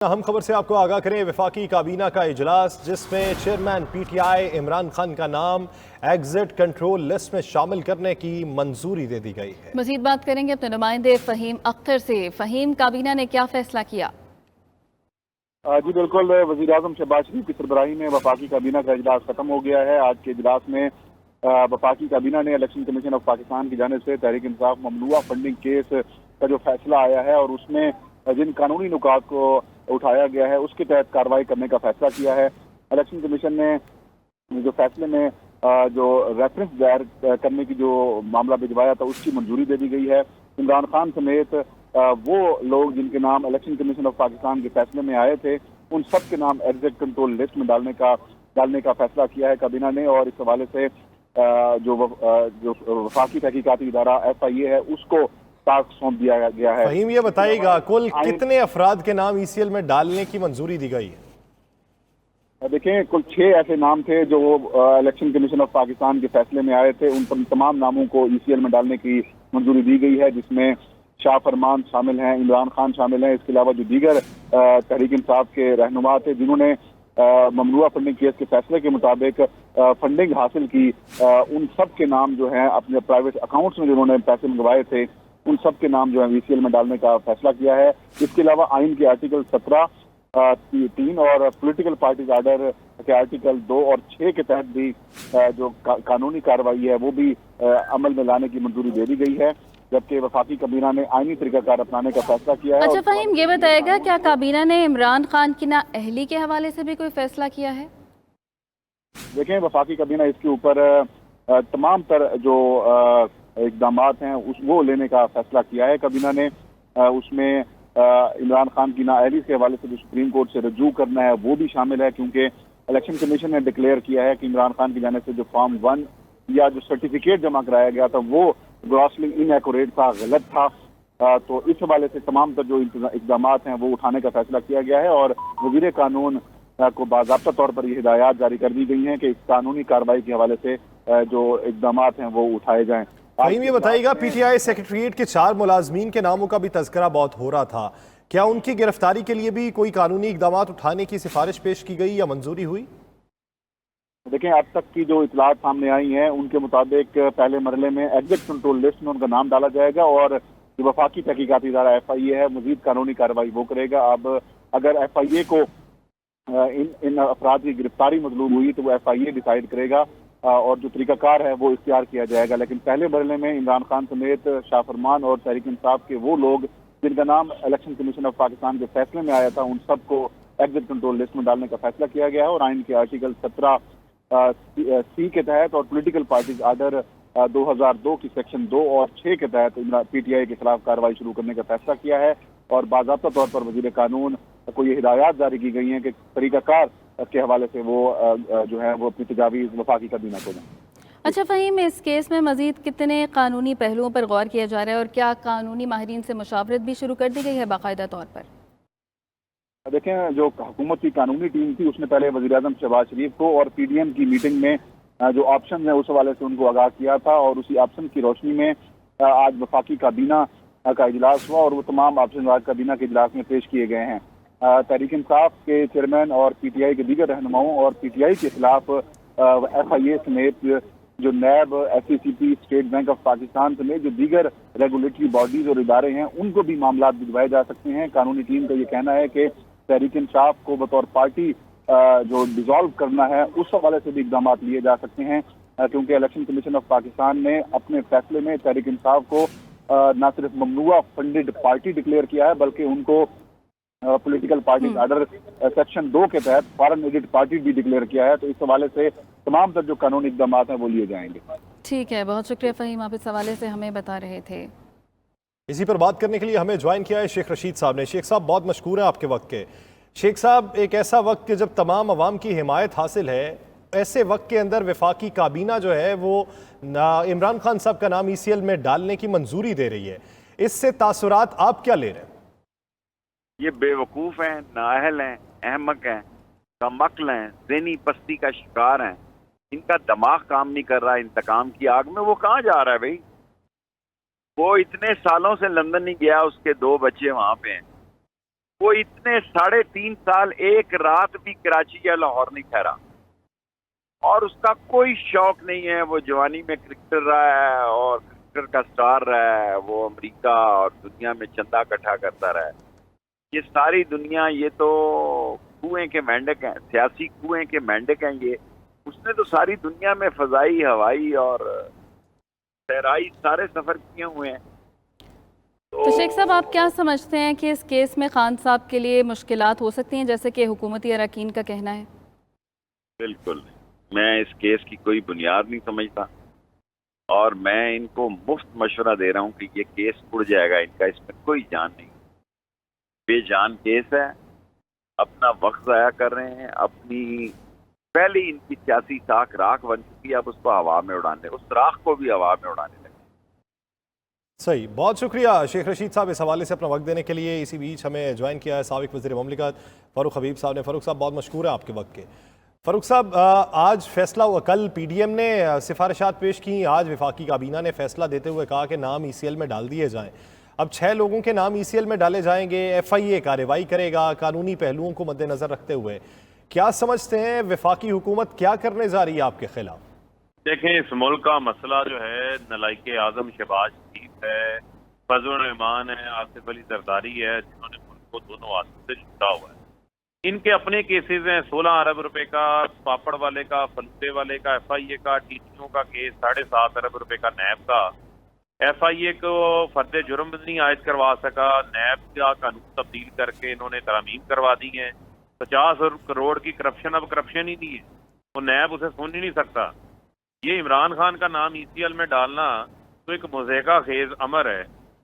अहम खबर से आपको आगाह करें। वफाकी काबीना का इजलास जिसमें चेयरमैन पीटीआई इमरान खान का नाम एग्जिट कंट्रोल लिस्ट में शामिल करने की मंजूरी दे दी गई है। मजीद बात करेंगे अपने नुमाइंदे फहीम अख्तर से। फहीम, काबीना ने क्या फैसला किया? जी बिल्कुल, वज़ीर आज़म शहबाज शरीफ की सरबराही में वफाकी काबीना का इजलास खत्म हो गया है। आज के इजलास में वफाकी काबीना ने इलेक्शन कमीशन ऑफ पाकिस्तान की जानिब से तहरीक इंसाफ ममनुआ फंडिंग केस का जो फैसला आया है और उसमें जिन कानूनी नुकात को उठाया गया है उसके तहत कार्रवाई करने का फैसला किया है। इलेक्शन कमीशन ने जो फैसले में जो रेफरेंस दायर करने की जो मामला भिजवाया था उसकी मंजूरी दे दी गई है। इमरान खान समेत वो लोग जिनके नाम इलेक्शन कमीशन ऑफ पाकिस्तान के फैसले में आए थे उन सब के नाम एग्जिट कंट्रोल लिस्ट में डालने का फैसला किया है काबीना ने। और इस हवाले से जो वफाकी तहकीकाती इदारा FIA है उसको टास्क सौंप दिया गया है। फहीम, ये बताइएगा कुल कितने अफराद के नाम ECL में डालने की मंजूरी दी गई है? देखें, कुल 6 ऐसे नाम थे जो इलेक्शन कमीशन ऑफ पाकिस्तान के फैसले में आए थे। उन पर तमाम नामों को ECL में डालने की मंजूरी दी गई है, जिसमें शाह फरमान शामिल हैं, इमरान खान शामिल हैं। इसके अलावा जो दीगर तहरीक इंसाफ के रहनुमा थे जिन्होंने ममनुआ फंडिंग केस के फैसले के मुताबिक फंडिंग हासिल की, उन सब के नाम जो है अपने प्राइवेट अकाउंट्स में जिन्होंने पैसे मंगवाए थे उन सब के नाम जो है ECL में डालने का फैसला किया है। इसके अलावा आइन के आर्टिकल 17, 3 और पॉलिटिकल पार्टीज आर्डर के आर्टिकल 2 और 6 के तहत भी जो कानूनी कार्रवाई है वो भी अमल में लाने की मंजूरी दे दी गई है, जबकि वफाकी काबीना ने आईनी तरीकाकार अपनाने का फैसला किया है। अच्छा फहीम, ये बताएगा क्या काबीना ने इमरान खान की नाअहली के हवाले से भी कोई फैसला किया है? देखें, वफाकी काबीना इसके ऊपर तमाम तर जो इकदामात हैं वो लेने का फैसला किया है। काबीना ने उसमें इमरान खान की नाअहली के हवाले से जो सुप्रीम कोर्ट से रजू करना है वो भी शामिल है, क्योंकि इलेक्शन कमीशन ने डिक्लेयर किया है कि इमरान खान की जानिब से जो फॉर्म 1 या जो सर्टिफिकेट जमा कराया गया था वो ग्रॉसली इनएक्यूरेट था, गलत था। तो इस हवाले से तमाम तर जो इकदामात हैं वो उठाने का फैसला किया गया है और वज़ीर कानून को बाज़ाब्ता तौर पर ये हिदायत जारी कर दी गई हैं कि इस कानूनी कार्रवाई के हवाले से जो इकदामात हैं वो उठाए जाएं। फहीम, ये बताइएगा PTI सेक्रेटरीट के 4 मुलाजमीन के नामों का भी तज़किरा बहुत हो रहा था, क्या उनकी गिरफ्तारी के लिए भी कोई कानूनी इकदामात उठाने की सिफारिश पेश की गई या मंजूरी हुई? देखें, अब तक की जो इतलात सामने आई हैं उनके मुताबिक पहले मरले में एग्जिट कंट्रोल लिस्ट में उनका नाम डाला जाएगा और जो वफाकी तहकीकाती इदारा FIA है मजीद कानूनी कार्रवाई वो करेगा। अब अगर FIA को इन अफराद की गिरफ्तारी मतलूब हुई तो वो FIA डिसाइड करेगा और जो तरीकाकार है वो इख्तियार किया जाएगा। लेकिन पहले मरले में इमरान खान समेत शाह फरमान और तहरीक इंसाफ के वो लोग जिनका नाम इलेक्शन कमीशन ऑफ पाकिस्तान के फैसले में आया था उन सबको एग्जिट कंट्रोल लिस्ट में डालने का फैसला किया गया है और आइन के आर्टिकल 17 C के तहत और पॉलिटिकल पार्टीज आर्डर 2002 की सेक्शन 2 और 6 के तहत PTI के खिलाफ कार्रवाई शुरू करने का फैसला किया है और बाज़ाब्ता तौर पर वज़ीर कानून को ये हिदायत जारी की गई हैं कि तरीकाकार के हवाले से वो जो है वो अपनी तजावीज़ वफाकी काबीना को दें। अच्छा फहीम, इस केस में मजीद कितने कानूनी पहलुओं पर गौर किया जा रहा है और क्या कानूनी माहिरीन से मुशावरत भी शुरू कर दी गई है बाकायदा तौर पर? देखें, जो हुकूमत की कानूनी टीम थी उसने पहले वज़ीर आज़म शहबाज शरीफ को और PDM की मीटिंग में जो ऑप्शन है उस हवाले से उनको आगाह किया था और उसी ऑप्शन की रोशनी में आज वफाकी काबीना का इजलास हुआ और वो तमाम ऑप्शन आज काबीना के इजलास में पेश किए गए हैं। तहरीक इंसाफ के चेयरमैन और PTI के दीगर रहनुमाओं और PTI के खिलाफ FIA समेत जो नैब, SACP, state bank of Pakistan समेत जो दीगर रेगुलेटरी बॉडीज और इदारे हैं उनको भी मामला भिजवाए जा सकते हैं। कानूनी टीम का ये कहना है कि तहरीक इंसाफ को बतौर पार्टी जो डिसॉल्व करना है उस हवाले से भी इकदाम लिए जा सकते हैं, क्योंकि इलेक्शन कमीशन ऑफ पाकिस्तान ने अपने फैसले में तहरीक इंसाफ को न सिर्फ ममनुआ फंडेड पार्टी डिक्लेयर किया है बल्कि उनको पॉलिटिकल पार्टीज आर्डर सेक्शन 2 के तहत फॉरेन एडेड पार्टी भी डिक्लेयर किया है। तो इस हवाले से तमाम तर जो कानूनी इकदाम हैं वो लिए जाएंगे। ठीक है, बहुत शुक्रिया फहीम, आप इस हवाले से हमें बता रहे थे। इसी पर बात करने के लिए हमें ज्वाइन किया है शेख रशीद साहब ने। शेख साहब, बहुत मशकूर हैं आपके वक्त के। शेख साहब, एक ऐसा वक्त कि जब तमाम अवाम की हिमायत हासिल है, ऐसे वक्त के अंदर वफाकी काबीना जो है वो इमरान खान साहब का नाम ECL में डालने की मंजूरी दे रही है, इससे तासुरात आप क्या ले रहे हैं? ये बेवकूफ़ हैं, नाअहल हैं, अहमक हैं, कमअक्ल हैं, ज़हनी पस्ती का शिकार हैं। इनका दिमाग काम नहीं कर रहा इंतकाम की आग में। वो कहाँ जा रहा है भाई? वो इतने सालों से लंदन नहीं गया, उसके 2 बच्चे वहाँ पे हैं। وہ اتنے 3.5 سال ایک رات بھی کراچی یا لاہور نہیں ٹھہرا، اور اس کا کوئی شوق نہیں ہے. وہ جوانی میں کرکٹر رہا ہے اور کرکٹر کا سٹار رہا ہے. وہ امریکہ اور دنیا میں چندہ اکٹھا کرتا رہا ہے. یہ ساری دنیا یہ تو کنویں کے مینڈک ہیں، سیاسی کنویں کے مینڈک ہیں. یہ اس نے تو ساری دنیا میں فضائی، ہوائی اور صحرائی سارے سفر کیے ہوئے ہیں. تو شیخ صاحب آپ کیا سمجھتے ہیں کہ اس کیس میں خان صاحب کے لیے مشکلات ہو سکتی ہیں جیسے کہ حکومتی اراکین کا کہنا ہے؟ بالکل، میں اس کیس کی کوئی بنیاد نہیں سمجھتا، اور میں ان کو مفت مشورہ دے رہا ہوں کہ یہ کیس اڑ جائے گا ان کا. اس میں کوئی جان نہیں، بے جان کیس ہے. اپنا وقت ضائع کر رہے ہیں. اپنی پہلی ان کی سیاسی ساکھ راکھ بن چکی ہے، اب اس کو ہوا میں اڑانے، اس راکھ کو بھی ہوا میں اڑانے لگے. صحیح، بہت شکریہ شیخ رشید صاحب اس حوالے سے اپنا وقت دینے کے لیے. اسی بیچ ہمیں جوائن کیا ہے سابق وزیر مملکت فاروق حبیب صاحب نے. فاروق صاحب بہت مشکور ہے آپ کے وقت کے. فاروق صاحب آج فیصلہ ہوا، کل پی ڈی ایم نے سفارشات پیش کی، آج وفاقی کابینہ نے فیصلہ دیتے ہوئے کہا کہ نام ای سی ایل میں ڈال دیے جائیں. اب 6 لوگوں کے نام ای سی ایل میں ڈالے جائیں گے. ایف آئی اے کارروائی کرے گا قانونی پہلوؤں کو مد نظر رکھتے ہوئے. کیا سمجھتے ہیں وفاقی حکومت کیا کرنے جا رہی ہے آپ کے خلاف؟ دیکھیں، اس ملک کا مسئلہ جو ہے نلائق اعظم شہباز شریف ہے، فضل الرحمان ہے، آصف علی زرداری ہے، جنہوں نے ملک کو دونوں ہاتھوں سے چھوٹا ہوا ہے. ان کے اپنے کیسز ہیں، 16 ارب روپے کا پاپڑ والے کا، فلوتے والے کا، ایف آئی اے کا، ٹی ٹیوں کا کیس 7.5 ارب روپے کا نیب کا. ایف آئی اے کو فرد جرم نہیں عائد کروا سکا، نیب کا قانون تبدیل کر کے انہوں نے ترامیم کروا دی ہیں. 50 کروڑ کی کرپشن اب کرپشن ہی نہیں ہے، وہ نیب اسے سن ہی نہیں سکتا. یہ عمران خان کا نام ای سی ایل میں ڈالنا تو ایک مضحکہ خیز امر ہے.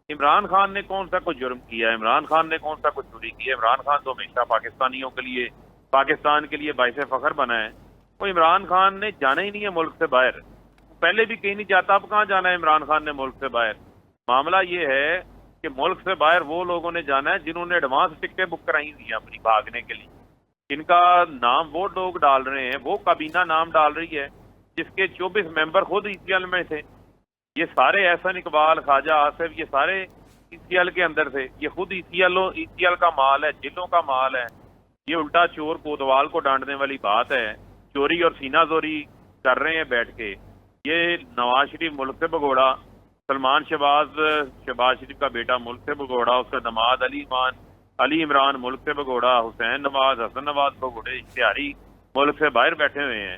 عمران خان نے کون سا کوئی جرم کیا ہے؟ عمران خان نے کون سا کوئی چوری کی ہے؟ عمران خان تو ہمیشہ پاکستانیوں کے لیے، پاکستان کے لیے باعث فخر بنا ہے. وہ عمران خان نے جانا ہی نہیں ہے ملک سے باہر، پہلے بھی کہیں نہیں جاتا، اب کہاں جانا ہے عمران خان نے ملک سے باہر؟ معاملہ یہ ہے کہ ملک سے باہر وہ لوگوں نے جانا ہے جنہوں نے ایڈوانس ٹکٹیں بک کرائی ہوئی ہیں اپنی بھاگنے کے لیے. جن کا نام وہ لوگ ڈال رہے ہیں، وہ کابینہ نام ڈال رہی ہے جس کے 24 ممبر خود ای سی ایل میں تھے. یہ سارے احسن اقبال، خواجہ آصف، یہ سارے ای سی ایل کے اندر تھے. یہ خود ای سی ایل کا مال ہے، جلوں کا مال ہے. یہ الٹا چور کوتوال کو ڈانٹنے والی بات ہے. چوری اور سینہ زوری کر رہے ہیں بیٹھ کے. یہ نواز شریف ملک سے بگوڑا، سلمان شہباز شریف کا بیٹا ملک سے بگوڑا، اس کا داماد علی عمران ملک سے بگوڑا، حسین نواز، حسن نواز بگوڑے، اشتہاری ملک سے باہر بیٹھے ہوئے ہیں.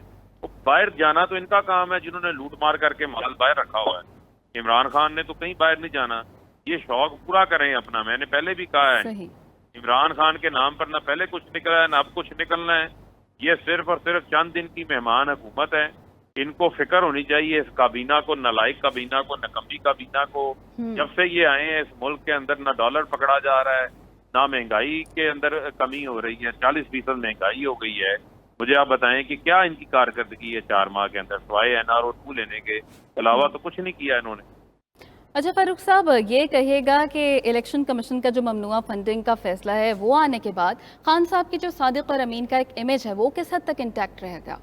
باہر جانا تو ان کا کام ہے جنہوں نے لوٹ مار کر کے مال باہر رکھا ہوا ہے. عمران خان نے تو کہیں باہر نہیں جانا. یہ شوق پورا کریں اپنا. میں نے پہلے بھی کہا ہے عمران خان کے نام پر نہ پہلے کچھ نکلا ہے نہ اب کچھ نکلنا ہے. یہ صرف اور صرف چند دن کی مہمان حکومت ہے. ان کو فکر ہونی چاہیے اس کابینہ کو، نالائق کابینہ کو، نکمی کابینہ کو. جب سے یہ آئے ہیں اس ملک کے اندر نہ ڈالر پکڑا جا رہا ہے، نہ مہنگائی کے اندر کمی ہو رہی ہے. 40% مہنگائی ہو گئی ہے. مجھے آپ بتائیں کہ کیا ان کی کارکردگی ہے 4 ماہ کے اندر، سوائے این آر او 2 لینے کے علاوہ تو کچھ نہیں کیا انہوں نے. اچھا فاروق صاحب، یہ کہیے گا کہ الیکشن کمیشن کا جو ممنوعہ فنڈنگ کا فیصلہ ہے وہ آنے کے بعد خان صاحب کی جو صادق اور امین کا ایک امیج ہے وہ کس حد تک انٹیکٹ رہے گا؟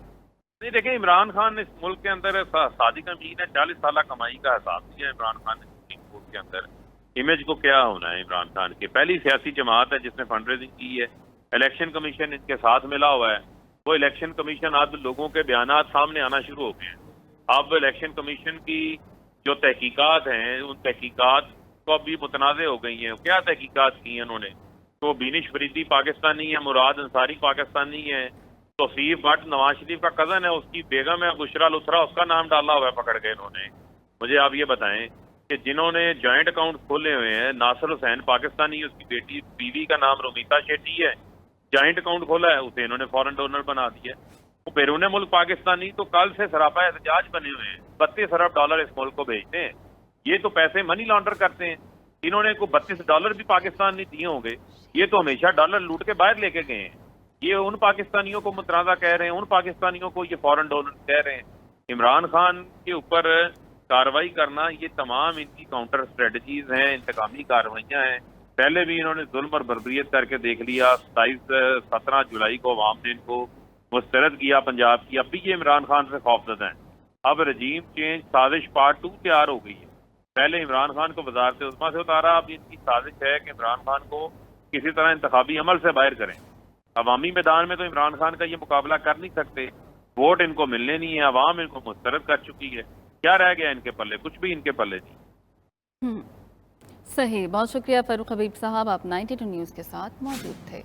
نہیں دیکھیں، عمران خان نے اس ملک کے اندر صادق امین ہے، 40 سالہ کمائی کا حساب دیا عمران خان نے سپریم کورٹ کے اندر. امیج کو کیا ہونا ہے عمران خان کی؟ پہلی سیاسی جماعت ہے جس نے فنڈ ریزنگ کی ہے. الیکشن کمیشن ان کے ساتھ ملا ہوا ہے. وہ الیکشن کمیشن اب لوگوں کے بیانات سامنے آنا شروع ہو گئے ہیں. اب الیکشن کمیشن کی جو تحقیقات ہیں ان تحقیقات کو اب بھی متنازع ہو گئی ہیں. کیا تحقیقات کی ہیں انہوں نے؟ تو بینش فریدی پاکستانی ہے، مراد انصاری پاکستانی ہے، توصیف بٹ نواز شریف کا کزن ہے، اس کی بیگم ہے بشرا لتھرا، اس کا نام ڈالا ہوا ہے پکڑ کے انہوں نے. مجھے آپ یہ بتائیں کہ جنہوں نے جوائنٹ اکاؤنٹ کھولے ہوئے ہیں، ناصر حسین پاکستانی، اس کی بیٹی بیوی کا نام رومیتا شیٹی ہے، جوائنٹ اکاؤنٹ کھولا ہے، اسے انہوں نے فورن ڈونر بنا دیا. وہ بیرون ملک پاکستانی تو کل سے سراپا احتجاج بنے ہوئے ہیں. 32 ارب ڈالر اس ملک کو بھیجتے ہیں. یہ تو پیسے منی لانڈر کرتے ہیں. انہوں نے کوئی 32 ڈالر بھی پاکستان نہیں دیے ہوں گے. یہ تو ہمیشہ ڈالر لوٹ کے باہر لے کے گئے ہیں. یہ ان پاکستانیوں کو متنازع کہہ رہے ہیں، ان پاکستانیوں کو یہ فورن ڈونر کہہ رہے ہیں. عمران خان کے اوپر کارروائی کرنا یہ تمام ان کی کاؤنٹر اسٹریٹجیز ہیں، انتقامی کارروائیاں ہیں. پہلے بھی انہوں نے ظلم اور بربریت کر کے دیکھ لیا. 17 جولائی کو عوام نے ان کو مسترد کیا پنجاب کی. اب بھی یہ عمران خان سے خوفزدہ ہیں. اب رجیم چینج سازش پارٹ 2 تیار ہو گئی ہے. پہلے عمران خان کو وزارت عظمیٰ سے اتارا، اب ان کی سازش ہے کہ عمران خان کو किसी तरह इंतखाबी अमल से बाहर करें। अवामी मैदान में तो इमरान खान का ये मुकाबला कर नहीं सकते, वोट इनको मिलने नहीं है, अवाम इनको मुस्तरद कर चुकी है, क्या रह गया इनके पल्ले? कुछ भी इनके पल्ले नहीं। सही, बहुत शुक्रिया फ़ारूक हबीब साहब, आप 92 न्यूज़ के साथ मौजूद थे।